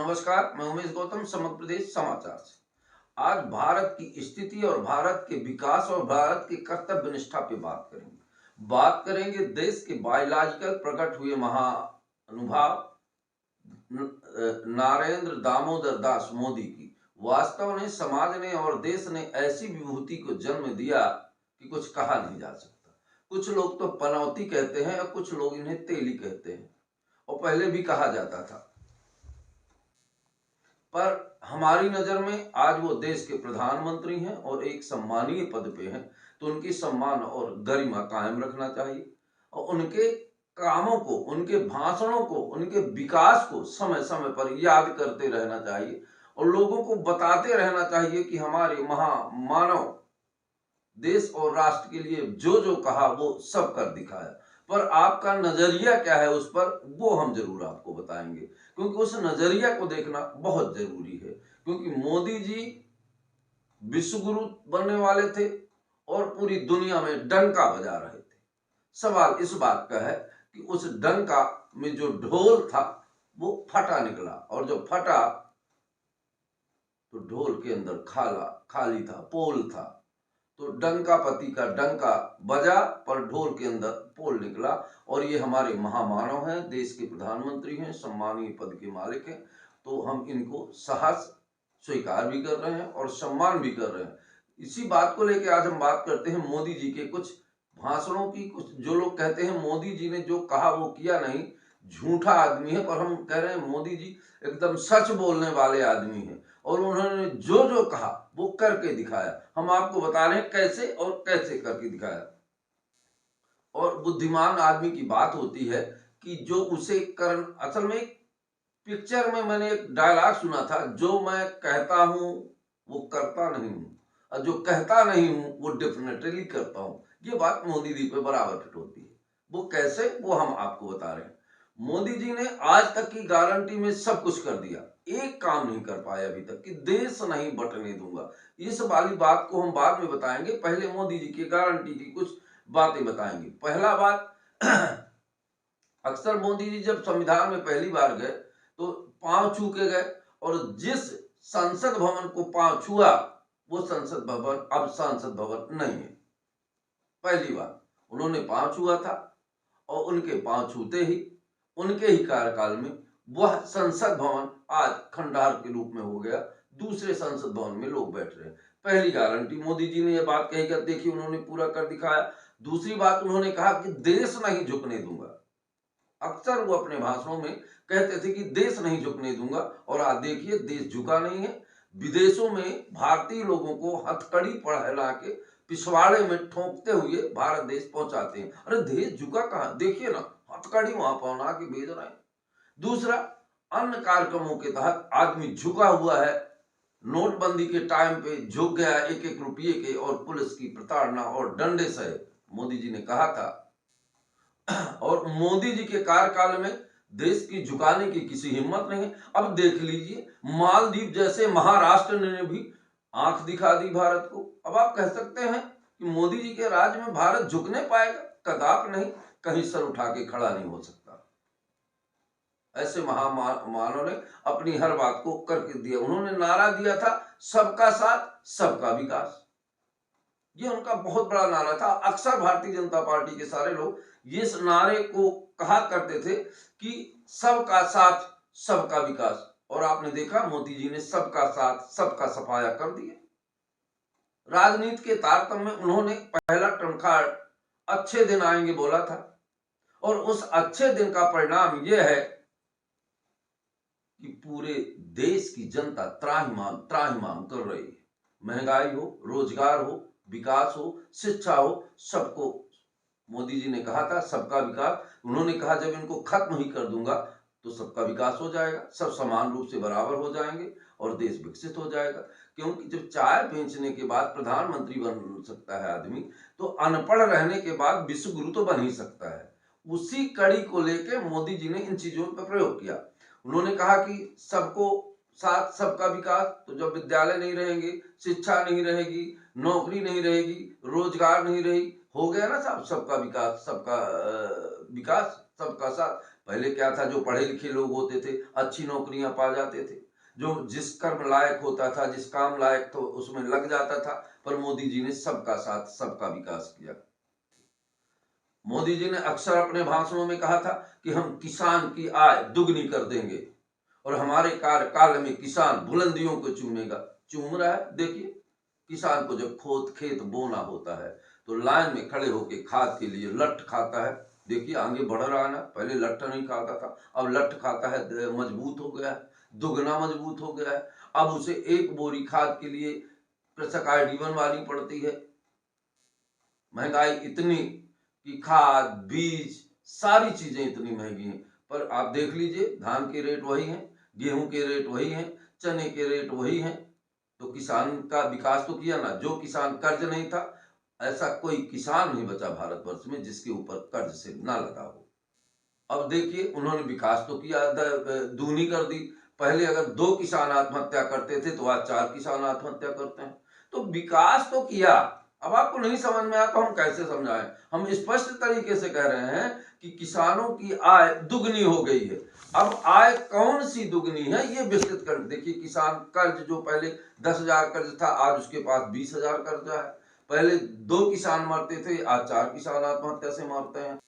नमस्कार, मैं उमेश गौतम, समग्र प्रदेश समाचार से। आज भारत की स्थिति और भारत के विकास और भारत के कर्तव्य निष्ठा पे बात करेंगे देश के बायोलॉजिकल प्रकट हुए महानुभाव नरेंद्र दामोदर दास मोदी की। वास्तव में समाज ने और देश ने ऐसी विभूति को जन्म दिया कि कुछ कहा नहीं जा सकता। कुछ लोग तो पनौती कहते हैं और कुछ लोग इन्हें तेली कहते हैं, और पहले भी कहा जाता था। पर हमारी नजर में आज वो देश के प्रधानमंत्री हैं और एक सम्मानीय पद पे हैं, तो उनकी सम्मान और गरिमा कायम रखना चाहिए और उनके कामों को, उनके भाषणों को, उनके विकास को समय समय पर याद करते रहना चाहिए और लोगों को बताते रहना चाहिए कि हमारे महामानव देश और राष्ट्र के लिए जो जो कहा वो सब कर दिखाया। पर आपका नजरिया क्या है उस पर, वो हम जरूर आपको बताएंगे, क्योंकि उस नजरिया को देखना बहुत जरूरी है। क्योंकि मोदी जी विश्व गुरु बनने वाले थे और पूरी दुनिया में डंका बजा रहे थे। सवाल इस बात का है कि उस डंका में जो ढोल था वो फटा निकला, और जो फटा तो ढोल के अंदर खाली था, पोल था। तो डंका पति का डंका बजा पर ढोल के अंदर पोल निकला। और ये हमारे महामानव हैं, देश के प्रधानमंत्री हैं, सम्मानीय पद के मालिक हैं, तो हम इनको सहर्ष स्वीकार भी कर रहे हैं और सम्मान भी कर रहे हैं। इसी बात को लेकर आज हम बात करते हैं मोदी जी के कुछ भाषणों की। कुछ जो लोग कहते हैं मोदी जी ने जो कहा वो किया नहीं, झूठा आदमी है, पर हम कह रहे हैं मोदी जी एकदम सच बोलने वाले आदमी हैं और उन्होंने जो जो कहा वो करके दिखाया। हम आपको बता रहे हैं कैसे और कैसे करके दिखाया। और बुद्धिमान आदमी की बात होती है कि जो उसे असल में एक पिक्चर में मैंने एक डायलॉग सुना था, जो मैं कहता हूं वो करता नहीं हूं और जो कहता नहीं हूं वो डेफिनेटली करता हूं। ये बात मोदी जी पे बराबर फिट होती है। वो कैसे, वो हम आपको बता रहे हैं। मोदी जी ने आज तक की गारंटी में सब कुछ कर दिया, एक काम नहीं कर पाया अभी तक कि देश नहीं बंटने दूंगा। इस वाली बात को हम बाद में बताएंगे, पहले मोदी जी की गारंटी की कुछ बातें बताएंगे। पहला बात, अक्सर मोदी जी जब संविधान में पहली बार गए तो पांव छू के गए, और जिस संसद भवन को पांव छुआ वो संसद भवन अब संसद भवन नहीं है। पहली बार उन्होंने पांव छुआ था और उनके पांव छूते ही उनके ही कार्यकाल में वह संसद भवन आज खंडहर के रूप में हो गया। दूसरे संसद भवन में लोग बैठ रहे हैं। पहली गारंटी मोदी जी ने यह बात कही कि देखिए उन्होंने पूरा कर दिखाया। दूसरी बात, उन्होंने कहा कि देश नहीं झुकने दूंगा। अक्सर वो अपने भाषणों में कहते थे कि देश नहीं झुकने दूंगा, और आज देखिए देश झुका नहीं है। विदेशों में भारतीय लोगों को हथकड़ी पहना के पिछवाड़े में ठोंकते हुए भारत देश पहुंचाते हैं। अरे देश झुका कहां, देखिए ना, हथकड़ी वहां पहना के भेज रहे हैं। दूसरा, अन्य कार्यक्रमों के तहत आदमी झुका हुआ है। नोटबंदी के टाइम पे झुक गया एक एक रुपये के, और पुलिस की प्रताड़ना और डंडे से मोदी जी ने कहा था। और मोदी जी के कार्यकाल में देश की झुकाने की किसी हिम्मत नहीं। अब देख लीजिए, मालदीव जैसे महाराष्ट्र ने भी आंख दिखा दी भारत को। अब आप कह सकते हैं कि मोदी जी के राज में भारत झुकने पाएगा? कदाप नहीं, कहीं सर उठा के खड़ा नहीं हो सकता। ऐसे महामानव ने अपनी हर बात को करके दिया। उन्होंने नारा दिया था सबका साथ सबका विकास। ये उनका बहुत बड़ा नारा था। अक्सर भारतीय जनता पार्टी के सारे लोग इस नारे को कहा करते थे कि सबका साथ सबका विकास, और आपने देखा मोदी जी ने सबका साथ सबका सफाया कर दिया। राजनीति के तारतम्य में उन्होंने पहला ट्रम्प कार्ड अच्छे दिन आएंगे बोला था, और उस अच्छे दिन का परिणाम यह है कि पूरे देश की जनता त्राहिमाम कर रही है। महंगाई हो, रोजगार हो, विकास हो, शिक्षा हो, सबको मोदी जी ने कहा था सबका विकास। उन्होंने कहा जब इनको खत्म ही कर दूंगा तो सबका विकास हो जाएगा, सब समान रूप से बराबर हो जाएंगे और देश विकसित हो जाएगा। क्योंकि जब चाय बेचने के बाद प्रधानमंत्री बन सकता है आदमी, तो अनपढ़ रहने के बाद विश्व गुरु तो बन ही सकता है। उसी कड़ी को लेकर मोदी जी ने इन चीजों पर प्रयोग किया। उन्होंने कहा कि सबको साथ सबका विकास, तो जब विद्यालय नहीं रहेंगे, शिक्षा नहीं रहेगी, नौकरी नहीं रहेगी, रोजगार नहीं रहेगी, हो गया ना साहब सबका विकास सबका विकास। सबका साथ। पहले क्या था, जो पढ़े लिखे लोग होते थे अच्छी नौकरियां पा जाते थे, जो जिस कर्म लायक होता था, जिस काम लायक तो उसमें लग जाता था। पर मोदी जी ने सबका साथ, सबका विकास किया। मोदी जी ने अक्सर अपने भाषणों में कहा था कि हम किसान की आय दुगनी कर देंगे और हमारे कार्यकाल में किसान बुलंदियों को चूम रहा है। देखिए, किसान को जब खेत बोना होता है तो लाइन में खड़े होकर खाद के लिए लठ खाता है। देखिए आगे बढ़ रहा है ना, पहले लठ नहीं खाता था, अब लठ खाता है, मजबूत हो गया है, दुगना मजबूत हो गया है। अब उसे एक बोरी खाद के लिए कृषक आईडी बनवानी पड़ती है। महंगाई इतनी कि खाद, बीज, सारी चीजें इतनी महंगी हैं। पर आप देख लीजिए, धान के रेट वही हैं, गेहूं के रेट वही हैं, चने के रेट वही हैं। तो किसान का विकास तो किया ना। जो किसान कर्ज नहीं था, ऐसा कोई किसान नहीं बचा भारतवर्ष में जिसके ऊपर कर्ज से ना लगा हो। अब देखिए, उन्होंने विकास तो किया, दूनी कर दी। पहले अगर 2 किसान आत्महत्या करते थे तो आज 4 किसान आत्महत्या करते हैं। तो विकास तो किया। अब आपको नहीं समझ में आया तो हम कैसे समझाएं। हम स्पष्ट तरीके से कह रहे हैं कि किसानों की आय दुगनी हो गई है। अब आय कौन सी दुगनी है ये विस्तृत कर देखिए। किसान कर्ज, जो पहले 10,000 कर्ज था, आज उसके पास 20,000 कर्जा है। पहले 2 किसान मरते थे, आज 4 किसान आत्महत्या से मरते हैं।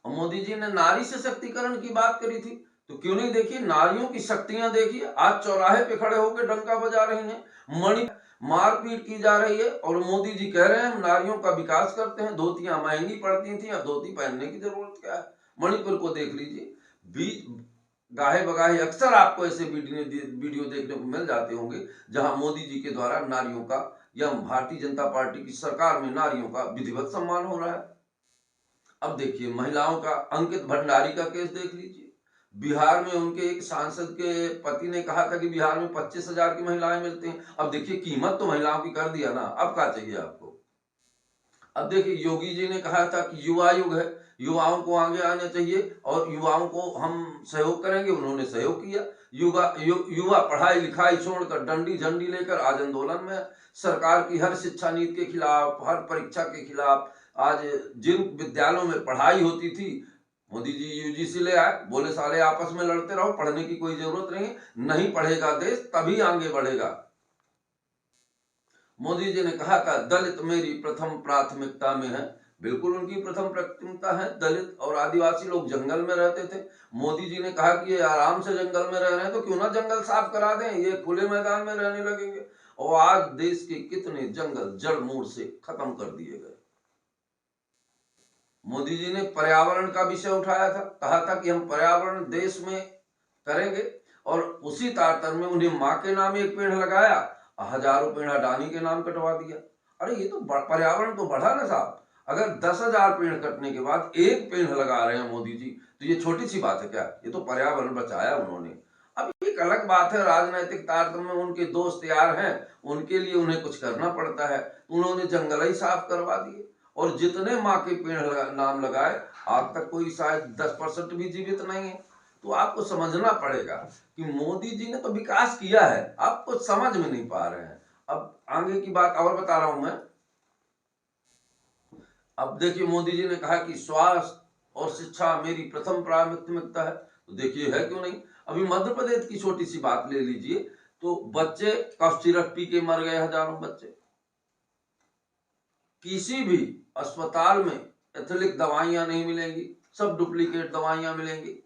मोदी जी ने नारी सशक्तिकरण की बात करी थी, तो क्यों नहीं देखिए नारियों की शक्तियां देखिए। आज चौराहे पे खड़े होकर डंका बजा रही हैं, मणि मारपीट की जा रही है और मोदी जी कह रहे हैं हम नारियों का विकास करते हैं। धोतियां महंगी पड़ती थी, अब धोती पहनने की जरूरत क्या है। मणिपुर को देख लीजिए, बीच गाहे बगाहे अक्सर आपको ऐसे वीडियो देखने को मिल जाते होंगे जहां मोदी जी के द्वारा नारियों का, या भारतीय जनता पार्टी की सरकार में नारियों का विधिवत सम्मान हो रहा है। अब देखिए, महिलाओं का अंकित भंडारी का केस देख लीजिए। बिहार में उनके एक सांसद के पति ने कहा था कि बिहार में 25,000 की महिलाएं मिलती हैं। अब देखिए, कीमत तो महिलाओं की कर दिया ना, अब क्या चाहिए आपको। अब देखिए, योगी जी ने कहा था कि युवा युग है, युवाओं को आगे आना चाहिए और युवाओं को हम सहयोग करेंगे। उन्होंने सहयोग किया। युवा पढ़ाई लिखाई छोड़कर डंडी झंडी लेकर आज आंदोलन में, सरकार की हर शिक्षा नीति के खिलाफ, हर परीक्षा के खिलाफ। आज जिन विद्यालयों में पढ़ाई होती थी, मोदी जी यूजीसी ले आए, बोले साले आपस में लड़ते रहो, पढ़ने की कोई जरूरत नहीं पढ़ेगा देश तभी आगे बढ़ेगा। मोदी जी ने कहा था दलित मेरी प्रथम प्राथमिकता में है। बिल्कुल उनकी प्रथम प्राथमिकता है। दलित और आदिवासी लोग जंगल में रहते थे। मोदी जी ने कहा कि ये आराम से जंगल में रह रहे हैं तो क्यों ना जंगल साफ करा दें, ये खुले मैदान में रहने लगेंगे। और आज देश के कितने जंगल जड़ मूल से खत्म कर दिए गए। मोदी जी ने पर्यावरण का विषय उठाया था, कहा था कि हम पर्यावरण देश में करेंगे और उसी तारतम्य में उन्हें मां के नाम एक पेड़ लगाया, हजारों पेड़ अडानी के नाम कटवा दिया। अरे ये तो पर्यावरण तो बढ़ा ना साहब। अगर 10,000 पेड़ कटने के बाद एक पेड़ लगा रहे हैं मोदी जी, तो ये छोटी सी बात है क्या? ये तो पर्यावरण बचाया उन्होंने। अब एक अलग बात है, राजनीतिक तारतम्य में उनके दोस्त यार हैं, उनके लिए उन्हें कुछ करना पड़ता है। उन्होंने जंगल ही साफ करवा दिए और जितने माँ के पेड़ नाम लगाए, आज तक कोई शायद 10% भी जीवित नहीं है। तो आपको समझना पड़ेगा कि मोदी जी ने तो विकास किया है, आप कुछ समझ में नहीं पा रहे हैं। अब आगे की बात और बता रहा हूं मैं। अब देखिए, मोदी जी ने कहा कि स्वास्थ्य और शिक्षा मेरी प्रथम प्राथमिकता है। तो देखिए, है क्यों नहीं। अभी मध्य प्रदेश की छोटी सी बात ले लीजिए, तो बच्चे कफ सिरप पी के मर गए, हजारों बच्चे। किसी भी अस्पताल में एथिलिक दवाइयां नहीं मिलेंगी, सब डुप्लीकेट दवाइयां मिलेंगी।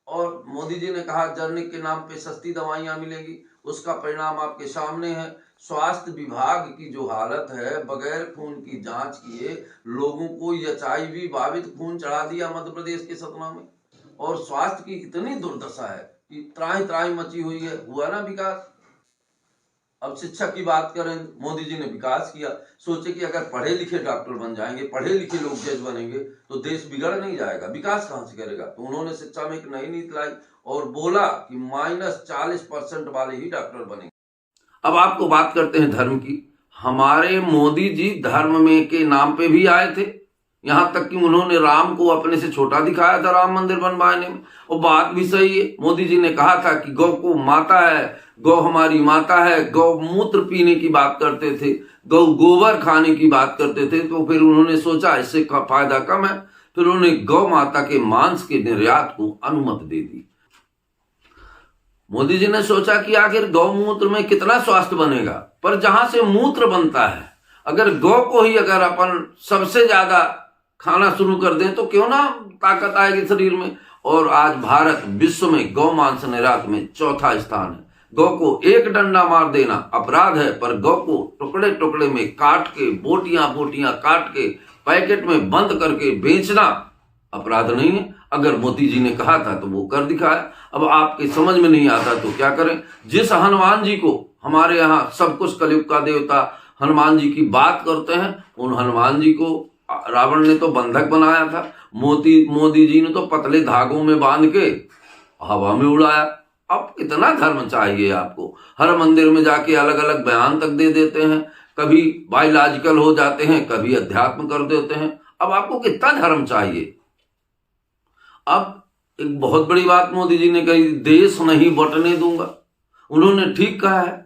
और मोदी जी ने कहा जर्निक के नाम पे सस्ती दवाइयां मिलेंगी, उसका परिणाम आपके सामने है। स्वास्थ्य विभाग की जो हालत है, बगैर खून की जांच किए लोगों को HIV बाधित खून चढ़ा दिया मध्य प्रदेश के सतना में। और स्वास्थ्य की इतनी दुर्दशा है कि त्राही त्राही मची हुई है। हुआ ना विकास। अब शिक्षा की बात करें, मोदी जी ने विकास किया। सोचे कि अगर पढ़े लिखे डॉक्टर बन जाएंगे, पढ़े लिखे लोग जज बनेंगे तो देश बिगड़ नहीं जाएगा, विकास कहां से करेगा। तो उन्होंने शिक्षा में एक नई नीति लाई और बोला कि -40% वाले ही डॉक्टर बनेंगे। अब आपको बात करते हैं धर्म की। हमारे मोदी जी धर्म में के नाम पे भी आए थे, यहां तक कि उन्होंने राम को अपने से छोटा दिखाया था राम मंदिर बनवाने में। और बात भी सही है, मोदी जी ने कहा था कि गौ को माता है, गौ हमारी माता है। गौ मूत्र पीने की बात करते थे, गौ गोबर खाने की बात करते थे। तो फिर उन्होंने सोचा इससे फायदा कम है, फिर उन्हें गौ माता के मांस के निर्यात को अनुमति दे दी। मोदी जी ने सोचा कि आखिर गौमूत्र में कितना स्वास्थ्य बनेगा, पर जहां से मूत्र बनता है, अगर गौ को ही अगर अपन सबसे ज्यादा खाना शुरू कर दें तो क्यों ना ताकत आएगी शरीर में। और आज भारत विश्व में गौ मांस निर्यात में चौथा स्थान है। गौ को एक डंडा मार देना अपराध है, पर गौ को टुकड़े टुकड़े में काट के बोटियां बोटियां काट के पैकेट में बंद करके बेचना अपराध नहीं है। अगर मोदी जी ने कहा था तो वो कर दिखाया। अब आपके समझ में नहीं आता तो क्या करें। जिस हनुमान जी को हमारे यहाँ सब कुछ कलयुग का देवता हनुमान जी की बात करते हैं, उन हनुमान जी को रावण ने तो बंधक बनाया था। मोदी जी ने तो पतले धागों में बांध के हवा में उड़ाया। अब कितना धर्म चाहिए आपको। हर मंदिर में जाके अलग अलग बयान तक दे देते हैं, कभी बायोलॉजिकल हो जाते हैं, कभी अध्यात्म कर देते हैं। अब आपको कितना धर्म चाहिए। अब एक बहुत बड़ी बात मोदी जी ने कही, देश नहीं बंटने दूंगा। उन्होंने ठीक कहा है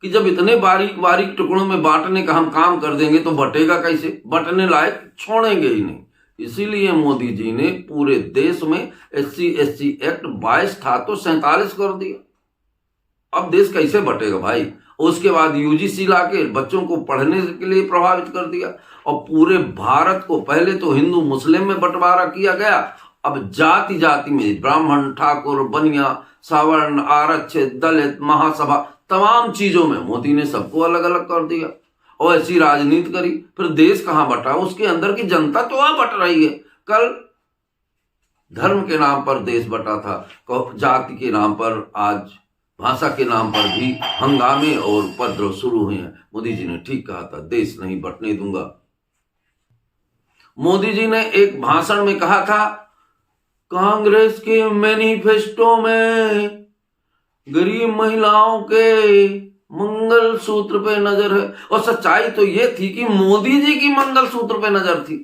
कि जब इतने बारीक बारीक टुकड़ों में बांटने का हम काम कर देंगे तो बटेगा कैसे, बंटने लायक छोड़ेंगे ही नहीं। इसीलिए मोदी जी ने पूरे देश में SC/ST एक्ट 22 था तो 47 कर दिया। अब देश कैसे बटेगा भाई। उसके बाद UGC लाके बच्चों को पढ़ने के लिए प्रभावित कर दिया और पूरे भारत को पहले तो हिंदू मुस्लिम में बंटवारा किया गया, अब जाति जाति में ब्राह्मण, ठाकुर, बनिया, सवर्ण, आरक्षित, दलित, महासभा, तमाम चीजों में मोदी ने सबको अलग अलग कर दिया और ऐसी राजनीति करी। फिर देश कहां बटा, उसके अंदर की जनता तो वहां बट रही है। कल धर्म के नाम पर देश बटा था, जाति के नाम पर, आज भाषा के नाम पर भी हंगामे और उपद्रव शुरू हुए हैं। मोदी जी ने ठीक कहा था, देश नहीं बंटने दूंगा। मोदी जी ने एक भाषण में कहा था, कांग्रेस के मैनिफेस्टो में गरीब महिलाओं के मंगल सूत्र पे नजर है। और सच्चाई तो यह थी कि मोदी जी की मंगल सूत्र पे नजर थी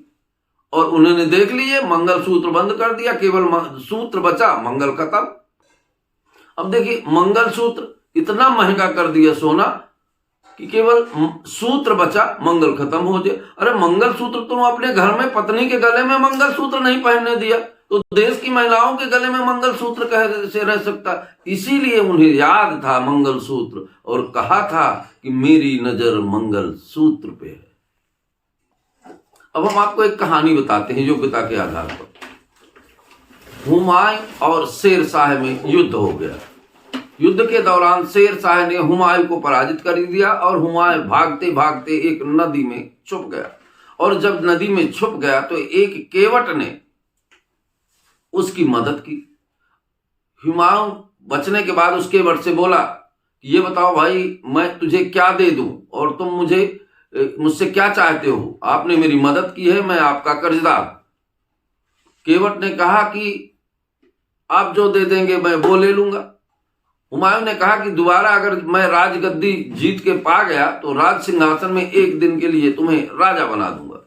और उन्होंने देख लिए, मंगल सूत्र बंद कर दिया, केवल सूत्र बचा, मंगल खत्म। अब देखिए, मंगल सूत्र इतना महंगा कर दिया सोना कि केवल सूत्र बचा, मंगल खत्म हो जाए। अरे मंगल सूत्र तुम अपने घर में पत्नी के गले में मंगल सूत्र नहीं पहनने दिया तो देश की महिलाओं के गले में मंगल सूत्र कैसे रह सकता। इसीलिए उन्हें याद था मंगल सूत्र और कहा था कि मेरी नजर मंगल सूत्र पे है। अब हम आपको एक कहानी बताते हैं योग्यता के आधार पर। हुमायूं और शेर शाह में युद्ध हो गया। युद्ध के दौरान शेर शाह ने हुमायूं को पराजित कर दिया और हुमायूं भागते भागते एक नदी में छुप गया। और जब नदी में छुप गया तो एक केवट ने उसकी मदद की। हुमायूं बचने के बाद उस केवट से बोला, ये बताओ भाई, मैं तुझे क्या दे दूं और तुम मुझसे क्या चाहते हो। आपने मेरी मदद की है, मैं आपका कर्जदार। केवट ने कहा कि आप जो दे देंगे मैं वो ले लूंगा। हुमायूं ने कहा कि दोबारा अगर मैं राजगद्दी जीत के पा गया तो राज सिंहासन में एक दिन के लिए तुम्हें राजा बना दूंगा।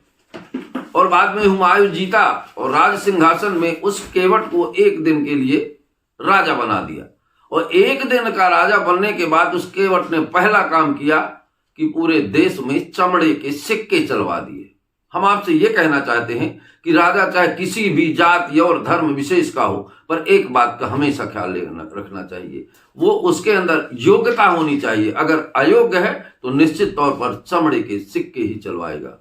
और बाद में हुमायूं जीता और राज सिंहासन में उस केवट को एक दिन के लिए राजा बना दिया। और एक दिन का राजा बनने के बाद उस केवट ने पहला काम किया कि पूरे देश में चमड़े के सिक्के चलवा दिए। हम आपसे ये कहना चाहते हैं कि राजा चाहे किसी भी जाति और धर्म विशेष का हो, पर एक बात का हमेशा ख्याल रखना चाहिए, वो उसके अंदर योग्यता होनी चाहिए। अगर अयोग्य है तो निश्चित तौर पर चमड़े के सिक्के ही चलवाएगा।